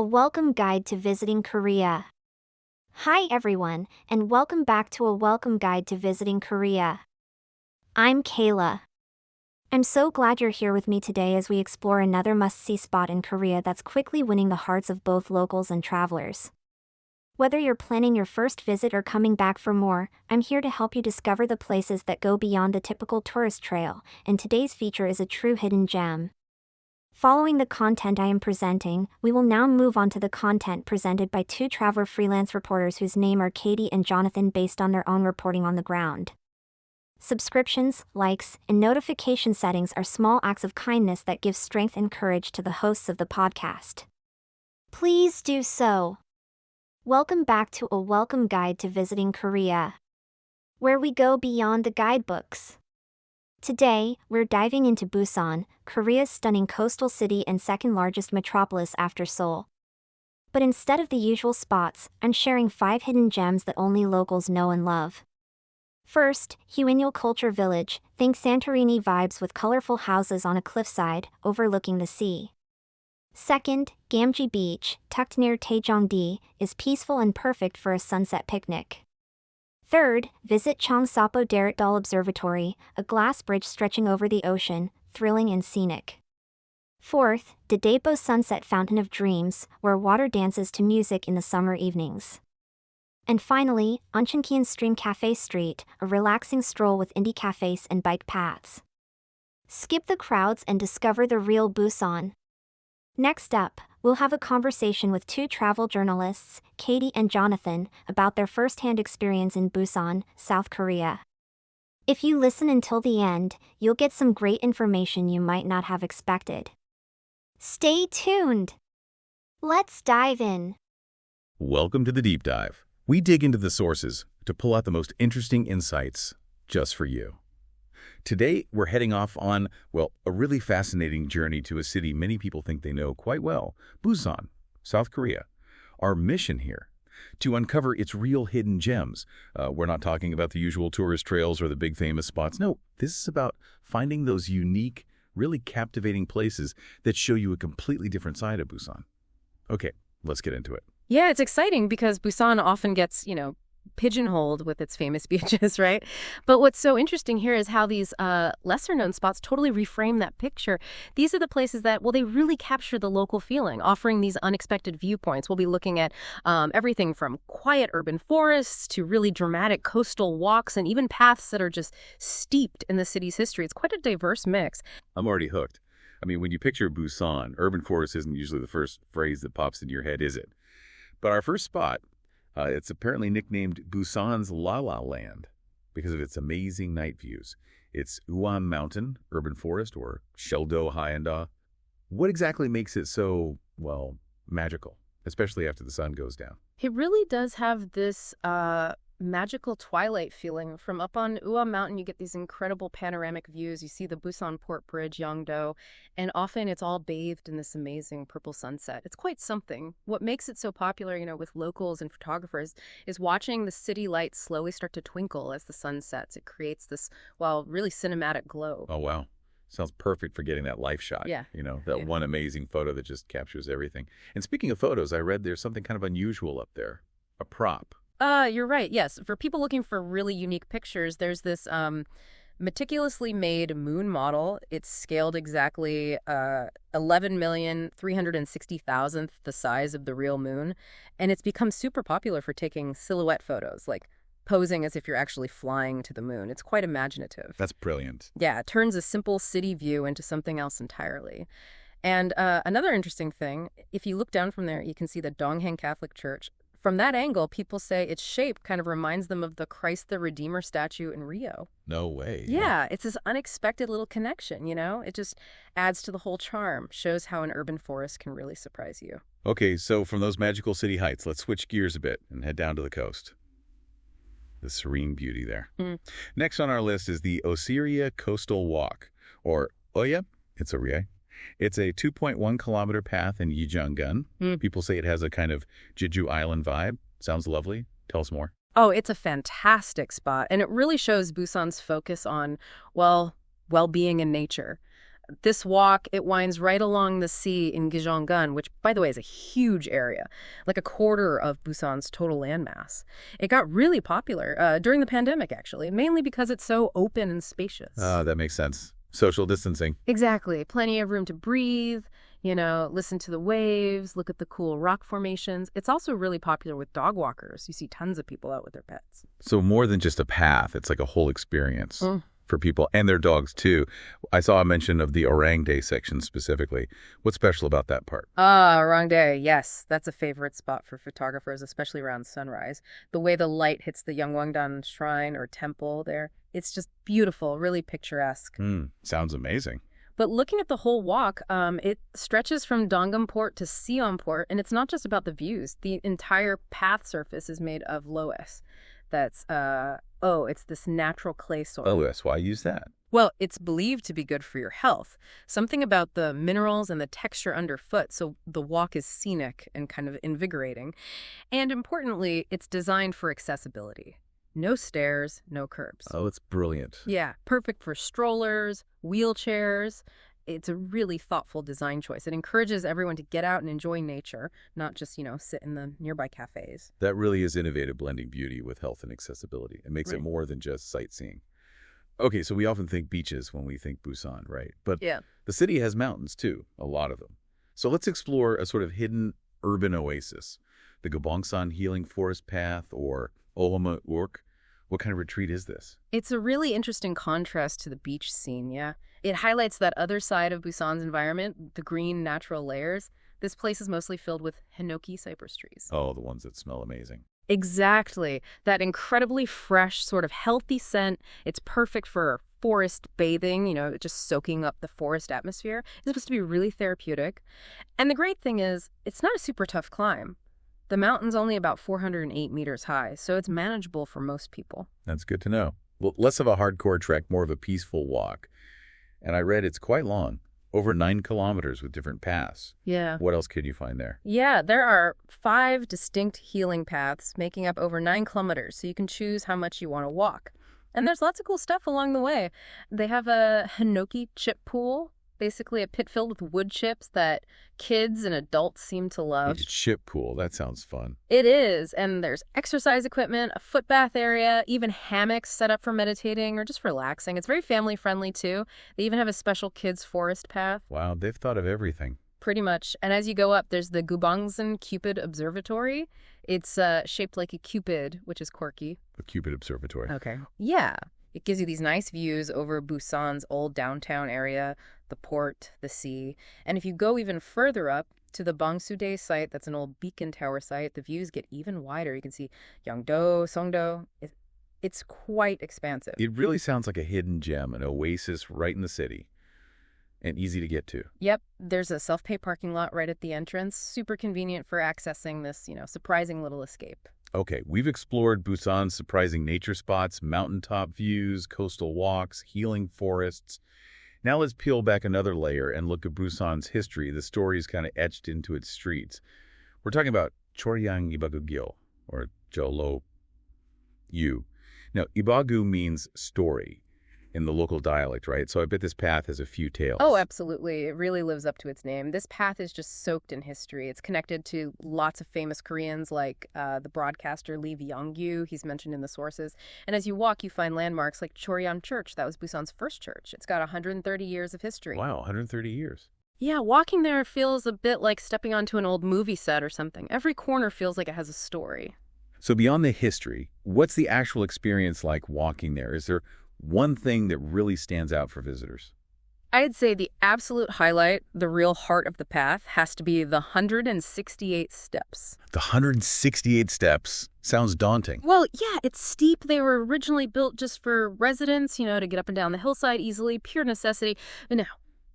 welcome guide to visiting Korea. Hi everyone, and welcome back to a welcome guide to visiting Korea. I'm Kayla. I'm so glad you're here with me today as we explore another must-see spot in Korea that's quickly winning the hearts of both locals and travelers. Whether you're planning your first visit or coming back for more, I'm here to help you discover the places that go beyond the typical tourist trail, and today's feature is a true hidden gem. Following the content I am presenting, we will now move on to the content presented by two traveler freelance reporters whose name are Katie and Jonathan based on their own reporting on the ground. Subscriptions, likes, and notification settings are small acts of kindness that give strength and courage to the hosts of the podcast. Please do so. Welcome back to a welcome guide to visiting Korea, where we go beyond the guidebooks. Today, we're diving into Busan, Korea's stunning coastal city and second largest metropolis after Seoul. But instead of the usual spots, I'm sharing 5 hidden gems that only locals know and love. First, Huinul Culture Village, think Santorini vibes with colorful houses on a cliffside, overlooking the sea. Second, Gamji Beach, tucked near Taejongdi, is peaceful and perfect for a sunset picnic. Third, visit Cheongsapo Daritdal Observatory, a glass bridge stretching over the ocean, thrilling and scenic. Fourth, Daedaepo Sunset Fountain of Dreams, where water dances to music in the summer evenings. And finally, Oncheonkian Stream Cafe Street, a relaxing stroll with indie cafes and bike paths. Skip the crowds and discover the real Busan. Next up, we'll have a conversation with two travel journalists, Katie and Jonathan, about their first-hand experience in Busan, South Korea. If you listen until the end, you'll get some great information you might not have expected. Stay tuned! Let's dive in. Welcome to the Deep Dive. We dig into the sources to pull out the most interesting insights just for you. Today, we're heading off on, a really fascinating journey to a city many people think they know quite well, Busan, South Korea. Our mission here, to uncover its real hidden gems. We're not talking about the usual tourist trails or the big famous spots. No, this is about finding those unique, really captivating places that show you a completely different side of Busan. Okay, let's get into it. Yeah, it's exciting because Busan often gets, pigeonholed with its famous beaches, right? But what's so interesting here is how these lesser-known spots totally reframe that picture. These are the places that, they really capture the local feeling, offering these unexpected viewpoints. We'll be looking at everything from quiet urban forests to really dramatic coastal walks and even paths that are just steeped in the city's history. It's quite a diverse mix. I'm already hooked. I mean, when you picture Busan, urban forest isn't usually the first phrase that pops into your head, is it? But our first spot, it's apparently nicknamed Busan's La La Land because of its amazing night views. It's Uwam Mountain, urban forest, or Sheldo Hyanda. What exactly makes it so, magical, especially after the sun goes down? It really does have this magical twilight feeling. From up on Uwam Mountain, you get these incredible panoramic views. You see the Busan Port Bridge, Yeongdo, and often it's all bathed in this amazing purple sunset. It's quite something. What makes it so popular, with locals and photographers is watching the city lights slowly start to twinkle as the sun sets. It creates this, really cinematic glow. Oh, wow. Sounds perfect for getting that life shot. Yeah. One amazing photo that just captures everything. And speaking of photos, I read there's something kind of unusual up there, a prop. You're right. Yes. For people looking for really unique pictures, there's this meticulously made moon model. It's scaled exactly 11,360,000th the size of the real moon. And it's become super popular for taking silhouette photos, like posing as if you're actually flying to the moon. It's quite imaginative. That's brilliant. Yeah, it turns a simple city view into something else entirely. And another interesting thing, if you look down from there, you can see the Dongheng Catholic Church. From that angle, people say its shape kind of reminds them of the Christ the Redeemer statue in Rio. No way. Yeah, it's this unexpected little connection, It just adds to the whole charm, shows how an urban forest can really surprise you. Okay, so from those magical city heights, let's switch gears a bit and head down to the coast. The serene beauty there. Next on our list is the Osiria Coastal Walk, or Oya, it's Oria. It's a 2.1-kilometer path in Yejeongun. People say it has a kind of Jeju Island vibe. Sounds lovely. Tell us more. Oh, it's a fantastic spot, and it really shows Busan's focus on, well-being in nature. This walk, it winds right along the sea in Gyeonggan, which, by the way, is a huge area, like a quarter of Busan's total landmass. It got really popular during the pandemic, actually, mainly because it's so open and spacious. That makes sense. Social distancing. Exactly. Plenty of room to breathe, listen to the waves, look at the cool rock formations. It's also really popular with dog walkers. You see tons of people out with their pets. So more than just a path, it's like a whole experience for people and their dogs, too. I saw a mention of the Orang Day section specifically. What's special about that part? Orang Day. Yes, that's a favorite spot for photographers, especially around sunrise. The way the light hits the Yeongwangdan shrine or temple there, it's just beautiful, really picturesque. Sounds amazing. But looking at the whole walk, it stretches from Dongam Port to Seon Port, and it's not just about the views. The entire path surface is made of loess. That's, it's this natural clay soil. Oh, yes. Why use that? Well, it's believed to be good for your health. Something about the minerals and the texture underfoot, so the walk is scenic and kind of invigorating. And importantly, it's designed for accessibility. No stairs, no curbs. Oh, it's brilliant. Yeah, perfect for strollers, wheelchairs. It's a really thoughtful design choice. It encourages everyone to get out and enjoy nature, not just, sit in the nearby cafes. That really is innovative, blending beauty with health and accessibility. It makes it Right. more than just sightseeing. Okay, so we often think beaches when we think Busan, right? But Yeah. the city has mountains, too, a lot of them. So let's explore a sort of hidden urban oasis, the Gobongsan Healing Forest Path or Ohama Urk. What kind of retreat is this? It's a really interesting contrast to the beach scene, yeah. It highlights that other side of Busan's environment, the green natural layers. This place is mostly filled with hinoki cypress trees. Oh, the ones that smell amazing. Exactly. That incredibly fresh, sort of healthy scent. It's perfect for forest bathing, just soaking up the forest atmosphere. It's supposed to be really therapeutic. And the great thing is, it's not a super tough climb. The mountain's only about 408 meters high, so it's manageable for most people. That's good to know. Well, less of a hardcore trek, more of a peaceful walk. And I read it's quite long, over 9 kilometers with different paths. Yeah. What else could you find there? Yeah, there are 5 distinct healing paths making up over 9 kilometers, so you can choose how much you want to walk. And there's lots of cool stuff along the way. They have a hinoki chip pool, basically a pit filled with wood chips that kids and adults seem to love. A chip pool. That sounds fun. It is, and there's exercise equipment, a foot bath area, even hammocks set up for meditating or just relaxing. It's very family-friendly, too. They even have a special kids' forest path. Wow, they've thought of everything. Pretty much. And as you go up, there's the Gubangsan Cupid Observatory. It's shaped like a cupid, which is quirky. The Cupid Observatory. Okay. Yeah. It gives you these nice views over Busan's old downtown area, the port, the sea. And if you go even further up to the Bangsudae site, that's an old beacon tower site, the views get even wider. You can see Yeongdo, Songdo. It's quite expansive. It really sounds like a hidden gem, an oasis right in the city. And easy to get to. Yep, there's a self-pay parking lot right at the entrance. Super convenient for accessing this, surprising little escape. Okay, we've explored Busan's surprising nature spots, mountaintop views, coastal walks, healing forests. Now let's peel back another layer and look at Busan's history, the stories kind of etched into its streets. We're talking about Choryang Ibagu-gil, or Jolo Yu. Now, Ibagu means story in the local dialect, right? So I bet this path has a few tales. Oh, absolutely. It really lives up to its name. This path is just soaked in history. It's connected to lots of famous Koreans like the broadcaster Lee Byung-gyu. He's mentioned in the sources. And as you walk, you find landmarks like Choryam Church. That was Busan's first church. It's got 130 years of history. Wow, 130 years. Yeah, walking there feels a bit like stepping onto an old movie set or something. Every corner feels like it has a story. So beyond the history, what's the actual experience like walking there? Is there one thing that really stands out for visitors? I'd say the absolute highlight, the real heart of the path, has to be the 168 steps. The 168 steps sounds daunting. Well, yeah, it's steep. They were originally built just for residents, to get up and down the hillside easily, pure necessity. But now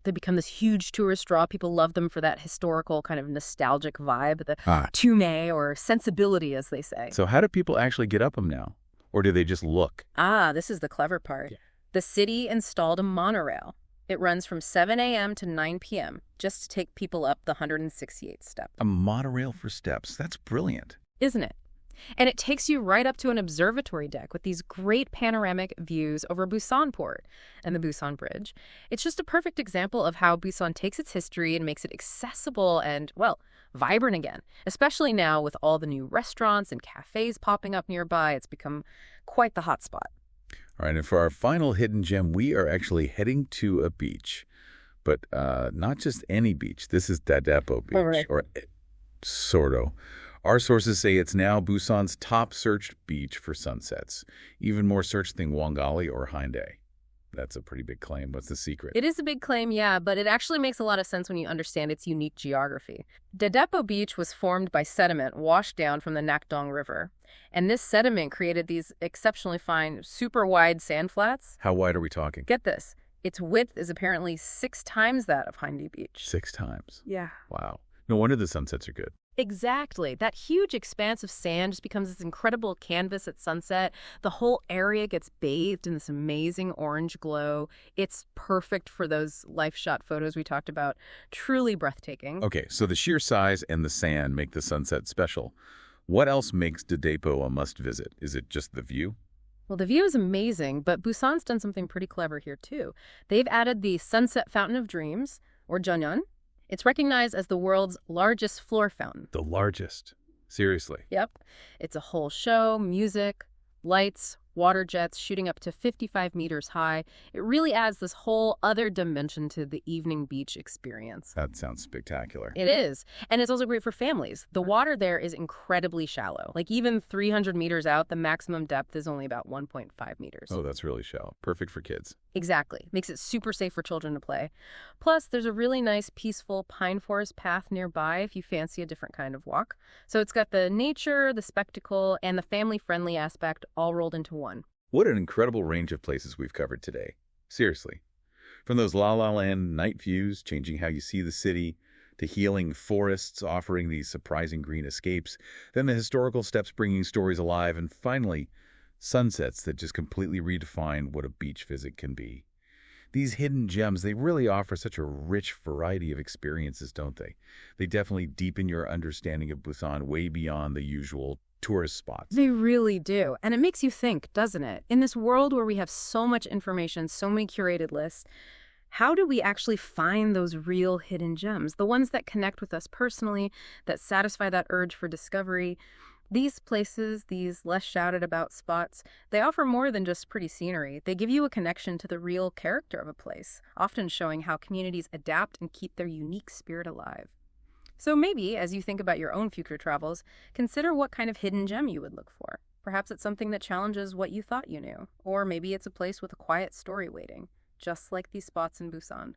they become this huge tourist draw. People love them for that historical kind of nostalgic vibe, the tume or sensibility, as they say. So how do people actually get up them now? Or do they just look? This is the clever part. Yeah. The city installed a monorail. It runs from 7 a.m. to 9 p.m. just to take people up the 168 steps. A monorail for steps. That's brilliant. Isn't it? And it takes you right up to an observatory deck with these great panoramic views over Busan Port and the Busan Bridge. It's just a perfect example of how Busan takes its history and makes it accessible and, well, vibrant again. Especially now with all the new restaurants and cafes popping up nearby, it's become quite the hotspot. All right, and for our final hidden gem, we are actually heading to a beach. But not just any beach. This is Daedaepo Beach, right. or sort of. Our sources say it's now Busan's top searched beach for sunsets, even more searched than Wangali or Haeundae. That's a pretty big claim. What's the secret? It is a big claim, yeah, but it actually makes a lot of sense when you understand its unique geography. Daedaepo Beach was formed by sediment washed down from the Nakdong River. And this sediment created these exceptionally fine, super wide sand flats. How wide are we talking? Get this. Its width is apparently 6 times that of Haeundae Beach. 6 times? Yeah. Wow. No wonder the sunsets are good. Exactly. That huge expanse of sand just becomes this incredible canvas at sunset. The whole area gets bathed in this amazing orange glow. It's perfect for those life shot photos we talked about. Truly breathtaking. Okay, so the sheer size and the sand make the sunset special. What else makes Daedaepo a must-visit? Is it just the view? Well, the view is amazing, but Busan's done something pretty clever here, too. They've added the Sunset Fountain of Dreams, or Jeonnyeon. It's recognized as the world's largest floor fountain. The largest. Seriously. Yep. It's a whole show, music, lights, water jets shooting up to 55 meters high. It really adds this whole other dimension to the evening beach experience. That sounds spectacular. It is. And it's also great for families. The water there is incredibly shallow. Like even 300 meters out, the maximum depth is only about 1.5 meters. Oh, that's really shallow. Perfect for kids. Exactly. Makes it super safe for children to play. Plus, there's a really nice, peaceful pine forest path nearby if you fancy a different kind of walk. So it's got the nature, the spectacle, and the family-friendly aspect all rolled into one. What an incredible range of places we've covered today. Seriously. From those La La Land night views, changing how you see the city, to healing forests offering these surprising green escapes, then the historical steps bringing stories alive, and finally, sunsets that just completely redefine what a beach visit can be. These hidden gems, they really offer such a rich variety of experiences, don't they? They definitely deepen your understanding of Busan way beyond the usual tourist spots. They really do. And it makes you think, doesn't it? In this world where we have so much information, so many curated lists, how do we actually find those real hidden gems? The ones that connect with us personally, that satisfy that urge for discovery. These places, these less shouted about spots, they offer more than just pretty scenery. They give you a connection to the real character of a place, often showing how communities adapt and keep their unique spirit alive. So maybe, as you think about your own future travels, consider what kind of hidden gem you would look for. Perhaps it's something that challenges what you thought you knew. Or maybe it's a place with a quiet story waiting, just like these spots in Busan.